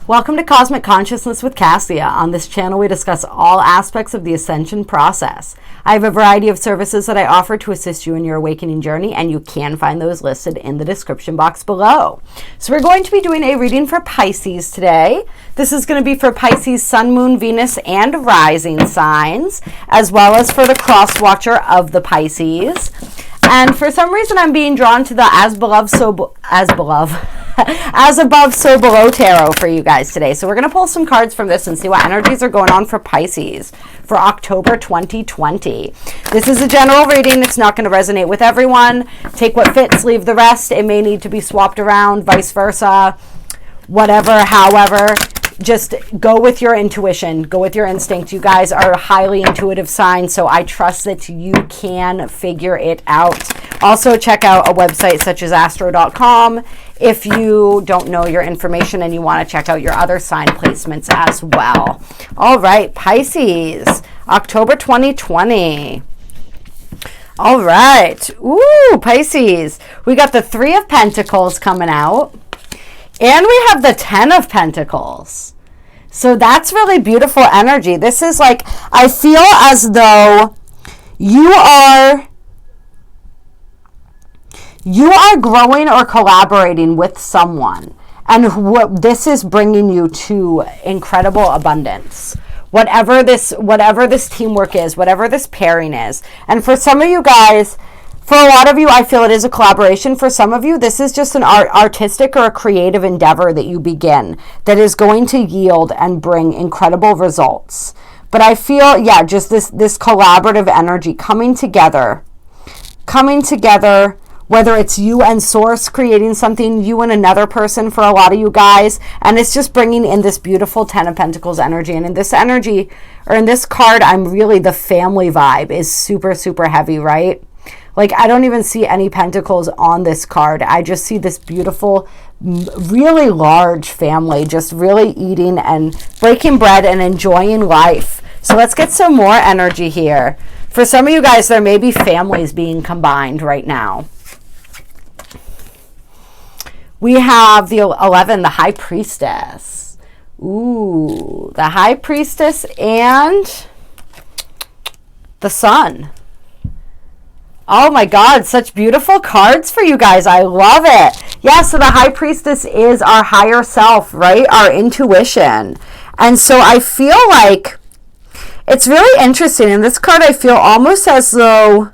Welcome to Cosmic Consciousness with Cassia. On this channel, we discuss all aspects of the ascension process. I have a variety of services that I offer to assist you in your awakening journey, and you can find those listed in the description box below. So we're going to be doing a reading for Pisces today. This is going to be for Pisces, Sun, Moon, Venus, and Rising signs, as well as for the cross watcher of the Pisces. And for some reason, I'm being drawn to the as above, so below tarot for you guys today. So we're going to pull some cards from this and see what energies are going on for Pisces for October 2020. This is a general reading. It's not going to resonate with everyone. Take what fits, leave the rest. It may need to be swapped around, vice versa, whatever, however. Just go with your intuition, go with your instinct. You guys are a highly intuitive sign, so I trust that you can figure it out. Also, check out a website such as astro.com if you don't know your information and you want to check out your other sign placements as well. All right, Pisces, October 2020. All right. Ooh, Pisces. We got the Three of Pentacles coming out. And we have the 10 of Pentacles. So that's really beautiful energy. This is like, I feel as though you are growing or collaborating with someone. And what this is bringing you to incredible abundance. Whatever this teamwork is, whatever this pairing is. And for some of you guys, for a lot of you, I feel it is a collaboration. For some of you, this is just an artistic or a creative endeavor that you begin that is going to yield and bring incredible results. But I feel, yeah, just this collaborative energy coming together, whether it's you and Source creating something, you and another person for a lot of you guys, and it's just bringing in this beautiful 10 of Pentacles energy. And in this energy, or in this card, I'm really, the family vibe is super, super heavy, right? Like, I don't even see any pentacles on this card. I just see this beautiful, really large family just really eating and breaking bread and enjoying life. So let's get some more energy here. For some of you guys, there may be families being combined right now. We have the 11, the High Priestess. Ooh, the High Priestess and the Sun. Oh my God, such beautiful cards for you guys. I love it. Yeah, so the High Priestess is our higher self, right? Our intuition. And so I feel like it's really interesting. In this card, I feel almost as though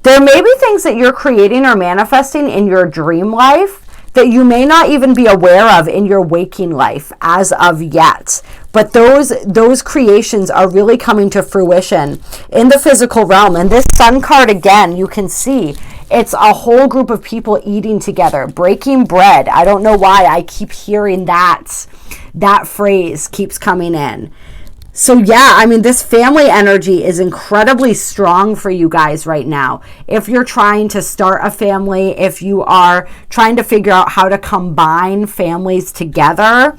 there may be things that you're creating or manifesting in your dream life that you may not even be aware of in your waking life as of yet. But those creations are really coming to fruition in the physical realm. And this Sun card, again, you can see it's a whole group of people eating together, breaking bread. I don't know why I keep hearing that phrase keeps coming in. So yeah, I mean, this family energy is incredibly strong for you guys right now. If you're trying to start a family, if you are trying to figure out how to combine families together,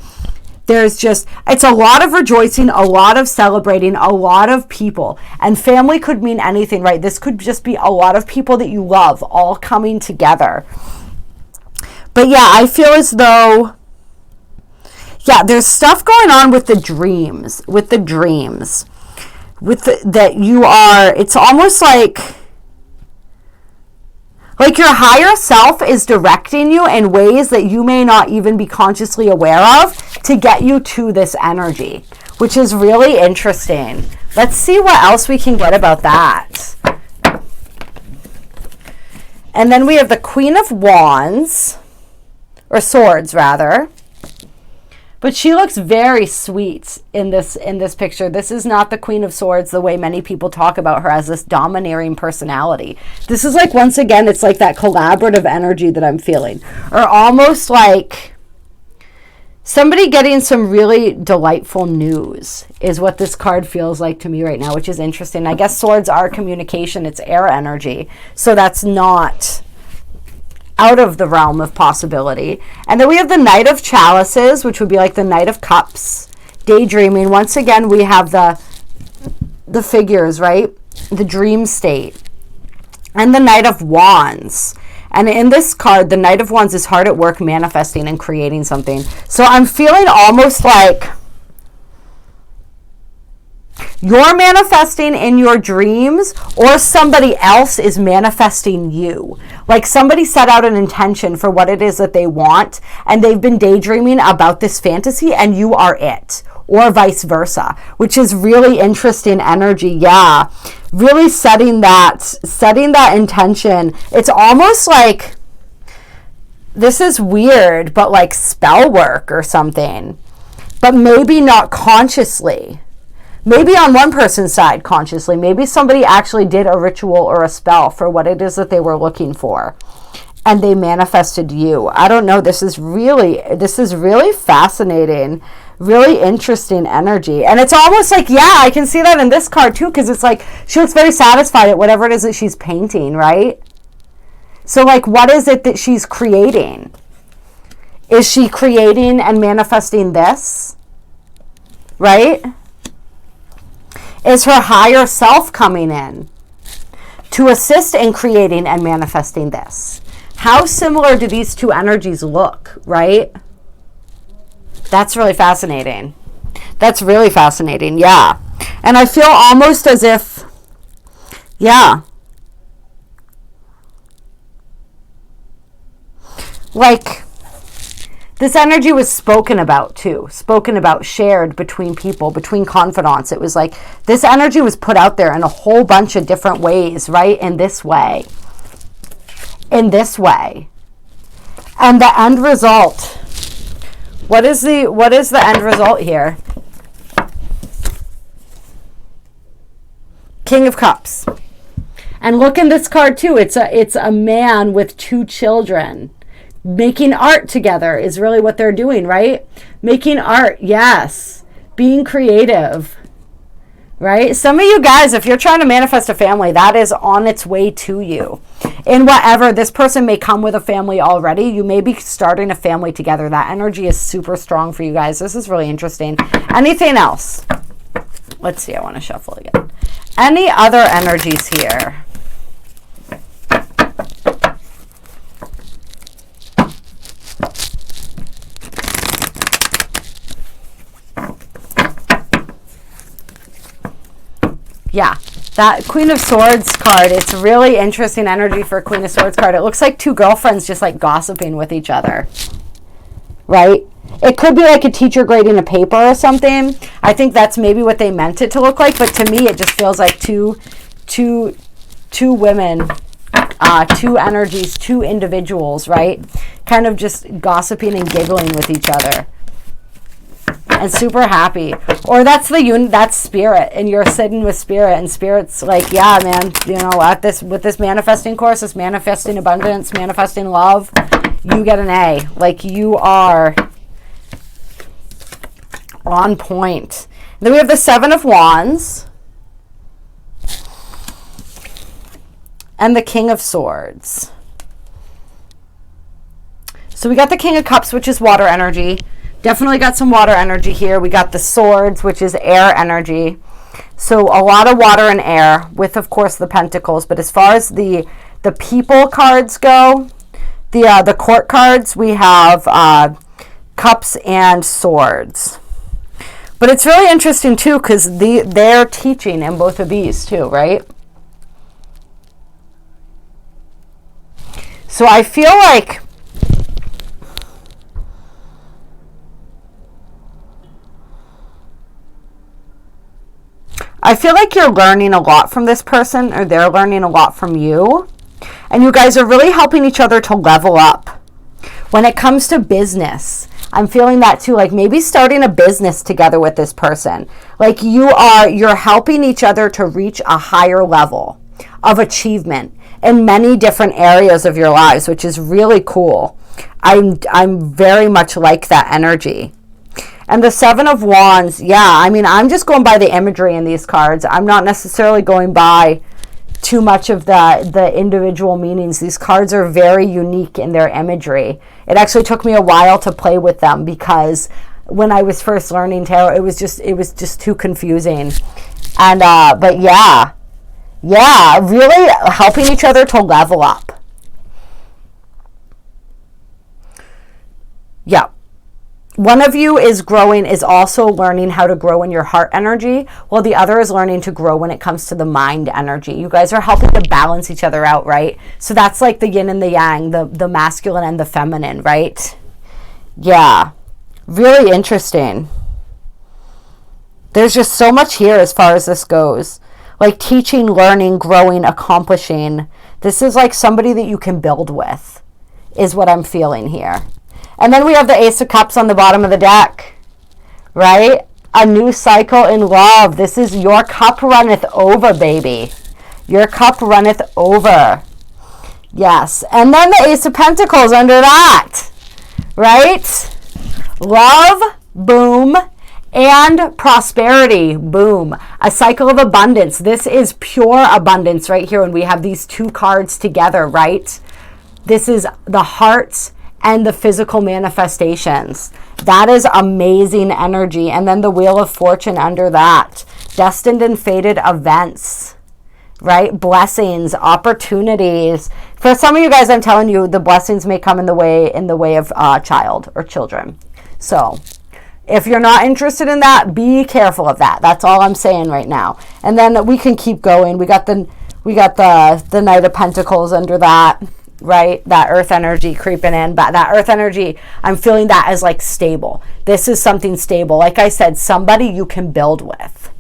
it's a lot of rejoicing, a lot of celebrating, a lot of people. And family could mean anything, right? This could just be a lot of people that you love all coming together. But yeah, I feel as though, yeah, there's stuff going on with the dreams, that you are, it's almost like your higher self is directing you in ways that you may not even be consciously aware of to get you to this energy, which is really interesting. Let's see what else we can get about that. And then we have the Queen of Wands, or Swords rather. But she looks very sweet in this picture. This is not the Queen of Swords the way many people talk about her, as this domineering personality. This is like, once again, it's like that collaborative energy that I'm feeling. Or almost like somebody getting some really delightful news is what this card feels like to me right now, which is interesting. I guess swords are communication. It's air energy. So that's not out of the realm of possibility. And then we have the Knight of Chalices, which would be like the Knight of Cups, daydreaming. Once again, we have the figures, right? The dream state. And the Knight of Wands. And in this card, the Knight of Wands is hard at work manifesting and creating something. So I'm feeling almost like you're manifesting in your dreams, or somebody else is manifesting you. Like somebody set out an intention for what it is that they want, and they've been daydreaming about this fantasy, and you are it. Or vice versa, which is really interesting energy. Yeah, really setting that intention. It's almost like, this is weird, but like spell work or something, but maybe not consciously. Maybe on one person's side consciously. Maybe somebody actually did a ritual or a spell for what it is that they were looking for, and they manifested you. I don't know. This is really fascinating, really interesting energy. And it's almost like, yeah, I can see that in this card too, because it's like she looks very satisfied at whatever it is that she's painting, right? So like, what is it that she's creating? Is she creating and manifesting this? Right? Is her higher self coming in to assist in creating and manifesting this? How similar do these two energies look, right? That's really fascinating. That's really fascinating, yeah. And I feel almost as if, yeah, like this energy was spoken about too. Spoken about, shared between people, between confidants. It was like this energy was put out there in a whole bunch of different ways, right? In this way. In this way. And the end result. What is the end result here? King of Cups. And look in this card too. It's a man with 2 children. Making art together is really what they're doing, right? Making art, yes. Being creative, right? Some of you guys, if you're trying to manifest a family, that is on its way to you. In whatever, this person may come with a family already. You may be starting a family together. That energy is super strong for you guys. This is really interesting. Anything else? Let's see, I want to shuffle again. Any other energies here? Yeah, that Queen of Swords card, it's really interesting energy for a Queen of Swords card. It looks like 2 girlfriends just like gossiping with each other, right? It could be like a teacher grading a paper or something. I think that's maybe what they meant it to look like, but to me it just feels like two women, 2 energies, 2 individuals, right? Kind of just gossiping and giggling with each other. And super happy. Or that's that's spirit, and you're sitting with spirit, and spirit's like, yeah, man, you know, with this manifesting course, this manifesting abundance, manifesting love, you get an A. Like, you are on point. Then we have the 7 of Wands and the King of Swords. So we got the King of Cups, which is water energy. Definitely got some water energy here. We got the Swords, which is air energy. So a lot of water and air with, of course, the Pentacles. But as far as the people cards go, the court cards, we have Cups and Swords. But it's really interesting, too, because they're teaching in both of these, too, right? So I feel like you're learning a lot from this person, or they're learning a lot from you. And you guys are really helping each other to level up. When it comes to business, I'm feeling that too. Like maybe starting a business together with this person. Like you're helping each other to reach a higher level of achievement in many different areas of your lives, which is really cool. I'm very much like that energy. And the 7 of Wands, yeah, I mean, I'm just going by the imagery in these cards. I'm not necessarily going by too much of the individual meanings. These cards are very unique in their imagery. It actually took me a while to play with them because when I was first learning tarot, it was just too confusing. And but yeah, really helping each other to level up. Yeah. One of you is also learning how to grow in your heart energy, while the other is learning to grow when it comes to the mind energy. You guys are helping to balance each other out, right? So that's like the yin and the yang, the masculine and the feminine, right? Yeah. Really interesting. There's just so much here as far as this goes. Like teaching, learning, growing, accomplishing. This is like somebody that you can build with, is what I'm feeling here. And then we have the Ace of Cups on the bottom of the deck, right? A new cycle in love. This is your cup runneth over, baby. Your cup runneth over. Yes. And then the Ace of Pentacles under that, right? Love, boom, and prosperity, boom. A cycle of abundance. This is pure abundance right here when we have these two cards together, right? This is the hearts and the physical manifestations. That is amazing energy. And then the Wheel of Fortune under that. Destined and fated events, right? Blessings, opportunities. For some of you guys, I'm telling you, the blessings may come in the way of child or children. So if you're not interested in that, be careful of that. That's all I'm saying right now. And then we can keep going. We got the Knight of Pentacles under that. Right? That earth energy creeping in, but that earth energy, I'm feeling that as like stable. This is something stable. Like I said, somebody you can build with.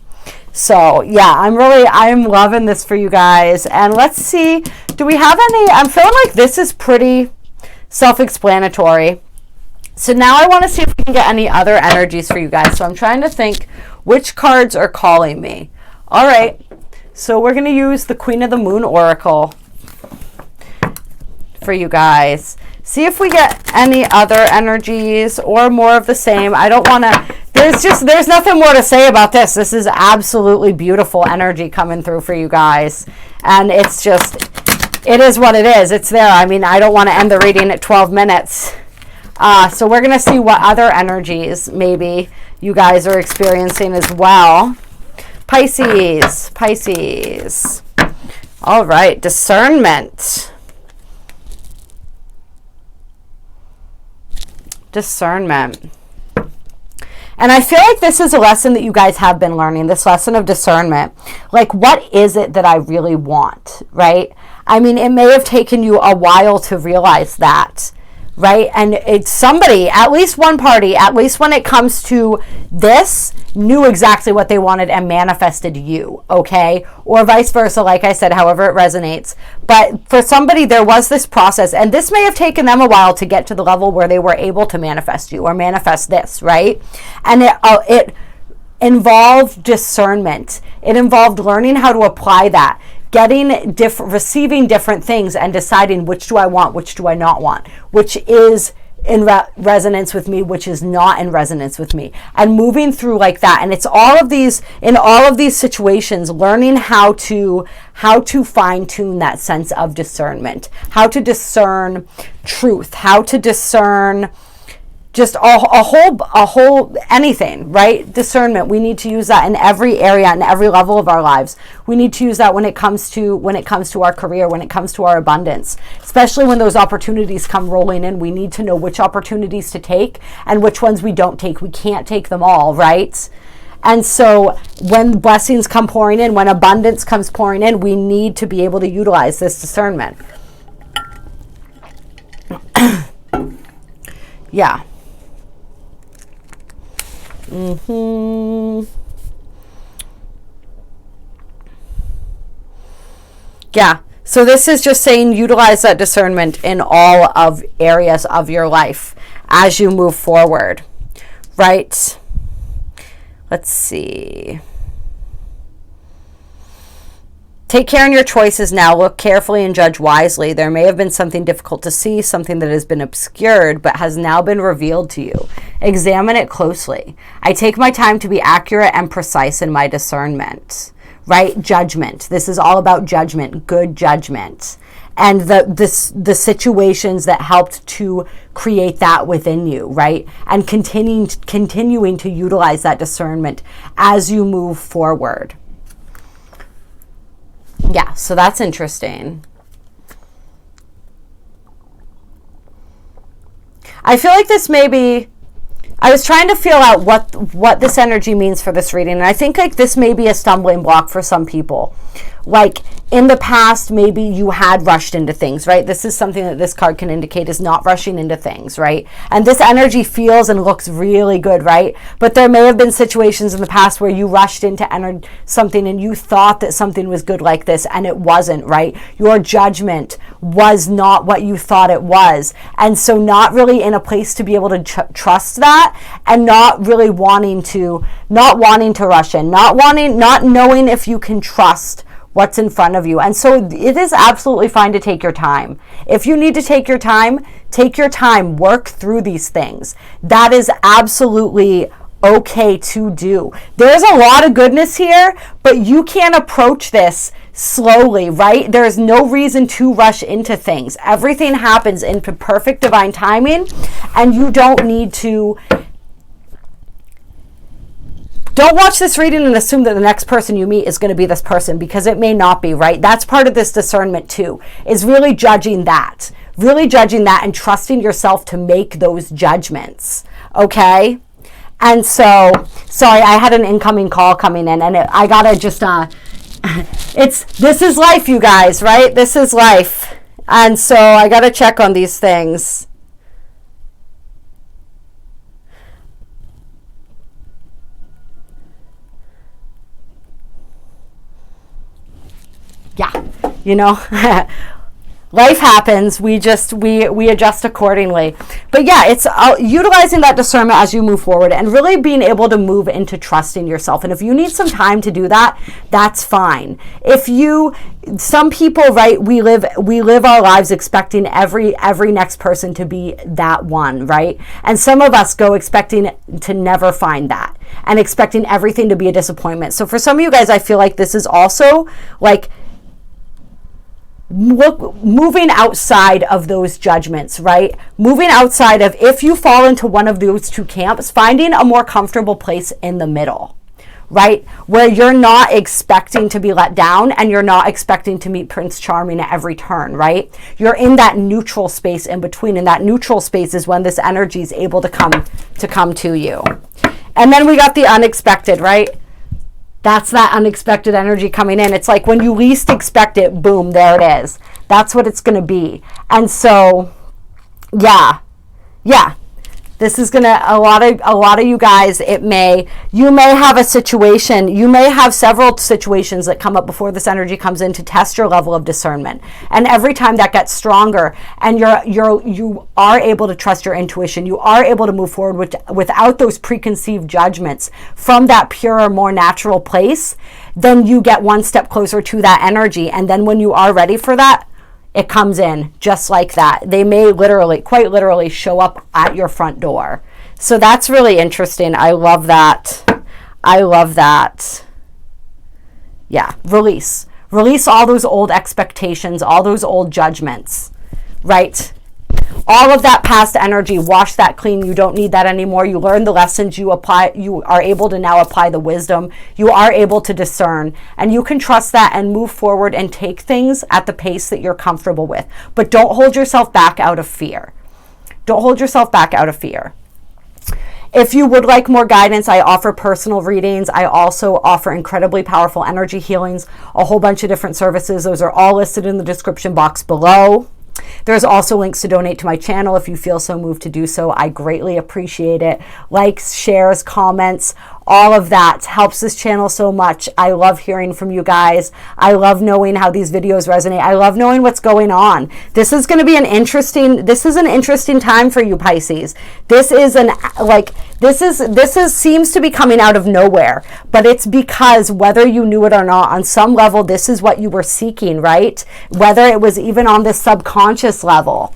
So yeah, I'm loving this for you guys. And let's see, do we have any, I'm feeling like this is pretty self-explanatory. So now I want to see if we can get any other energies for you guys. So I'm trying to think which cards are calling me. All right. So we're going to use the Queen of the Moon Oracle for you guys. See if we get any other energies or more of the same. I don't want to, there's nothing more to say about this. This is absolutely beautiful energy coming through for you guys. And it's just, it is what it is. It's there. I mean, I don't want to end the reading at 12 minutes. So we're going to see what other energies maybe you guys are experiencing as well. Pisces. All right. Discernment. And I feel like this is a lesson that you guys have been learning, this lesson of discernment. Like, what is it that I really want, right? I mean, it may have taken you a while to realize that, right? And it's somebody, at least one party, at least when it comes to this, knew exactly what they wanted and manifested you, okay? Or vice versa, like I said, however it resonates. But for somebody, there was this process, and this may have taken them a while to get to the level where they were able to manifest you or manifest this, right? And it involved discernment. It involved learning how to apply that, receiving different things and deciding which do I want, which do I not want, which is in resonance with me, which is not in resonance with me, and moving through like that. And it's in all of these situations, learning how to fine tune that sense of discernment, how to discern truth, how to discern just a whole anything, right? Discernment. We need to use that in every area and every level of our lives. We need to use that when it comes to our career, when it comes to our abundance, especially when those opportunities come rolling in. We need to know which opportunities to take and which ones we don't take. We can't take them all, right? And so when blessings come pouring in, when abundance comes pouring in, we need to be able to utilize this discernment. Yeah. Yeah. So this is just saying utilize that discernment in all of areas of your life as you move forward, right? Let's see. Take care in your choices now. Look carefully and judge wisely. There may have been something difficult to see, something that has been obscured, but has now been revealed to you. Examine it closely. I take my time to be accurate and precise in my discernment, right? Judgment. This is all about judgment, good judgment, and the situations that helped to create that within you, right? And continuing to utilize that discernment as you move forward. Yeah, so that's interesting. I feel like this may be, I was trying to feel out what this energy means for this reading, and I think like this may be a stumbling block for some people. Like in the past, maybe you had rushed into things, right? This is something that this card can indicate, is not rushing into things, right? And this energy feels and looks really good, right? But there may have been situations in the past where you rushed into something and you thought that something was good like this and it wasn't, right? Your judgment was not what you thought it was. And so not really in a place to be able to trust that, and not really wanting to rush in, not knowing if you can trust what's in front of you. And so it is absolutely fine to take your time. If you need to take your time, work through these things. That is absolutely okay to do. There's a lot of goodness here, but you can approach this slowly, right? There's no reason to rush into things. Everything happens in perfect divine timing, and you don't need to. Don't watch this reading and assume that the next person you meet is going to be this person, because it may not be, right? That's part of this discernment too, is really judging that and trusting yourself to make those judgments, okay? And so, sorry, I had an incoming call coming in, and I gotta just, this is life, you guys, right? This is life. And so I gotta check on these things. Yeah, you know, life happens. We adjust accordingly. But yeah, it's utilizing that discernment as you move forward and really being able to move into trusting yourself. And if you need some time to do that, that's fine. Some people, right, we live our lives expecting every next person to be that one, right? And some of us go expecting to never find that and expecting everything to be a disappointment. So for some of you guys, I feel like this is also like moving outside of those judgments, right? Moving outside of, if you fall into one of those two camps, finding a more comfortable place in the middle, right? Where you're not expecting to be let down and you're not expecting to meet Prince Charming at every turn, right? You're in that neutral space in between, and that neutral space is when this energy is able to come to you. And then we got the unexpected, right? That's that unexpected energy coming in. It's like when you least expect it, boom, there it is. That's what it's going to be. And so, yeah. This is going to, a lot of you guys, you may have a situation, you may have several situations that come up before this energy comes in to test your level of discernment. And every time that gets stronger and you are able to trust your intuition, you are able to move forward without those preconceived judgments from that purer, more natural place, then you get one step closer to that energy. And then when you are ready for that, it comes in just like that. They may quite literally show up at your front door. So that's really interesting. I love that. Yeah, release all those old expectations, all those old judgments, right? All of that past energy, wash that clean. You don't need that anymore. You learn the lessons, you are able to now apply the wisdom. You are able to discern, and you can trust that and move forward and take things at the pace that you're comfortable with. But don't hold yourself back out of fear. If you would like more guidance, I offer personal readings. I also offer incredibly powerful energy healings, a whole bunch of different services. Those are all listed in the description box below. There's also links to donate to my channel if you feel so moved to do so. I greatly appreciate it. Likes, shares, comments, all of that helps this channel so much. I love hearing from you guys. I love knowing how these videos resonate. I love knowing what's going on. This is going to be an interesting time for you, Pisces. This seems to be coming out of nowhere, but it's because whether you knew it or not, on some level, this is what you were seeking, right? Whether it was even on this subconscious level.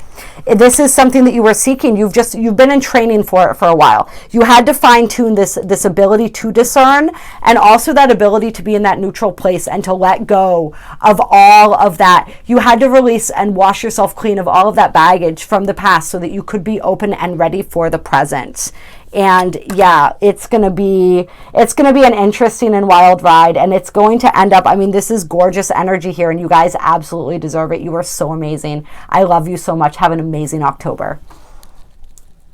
This is something that you were seeking. You've been in training for it for a while. You had to fine tune this ability to discern, and also that ability to be in that neutral place and to let go of all of that. You had to release and wash yourself clean of all of that baggage from the past so that you could be open and ready for the present. And yeah, it's going to be an interesting and wild ride, and it's going to end up, I mean, this is gorgeous energy here, and you guys absolutely deserve it. You are so amazing. I love you so much. Have an amazing October.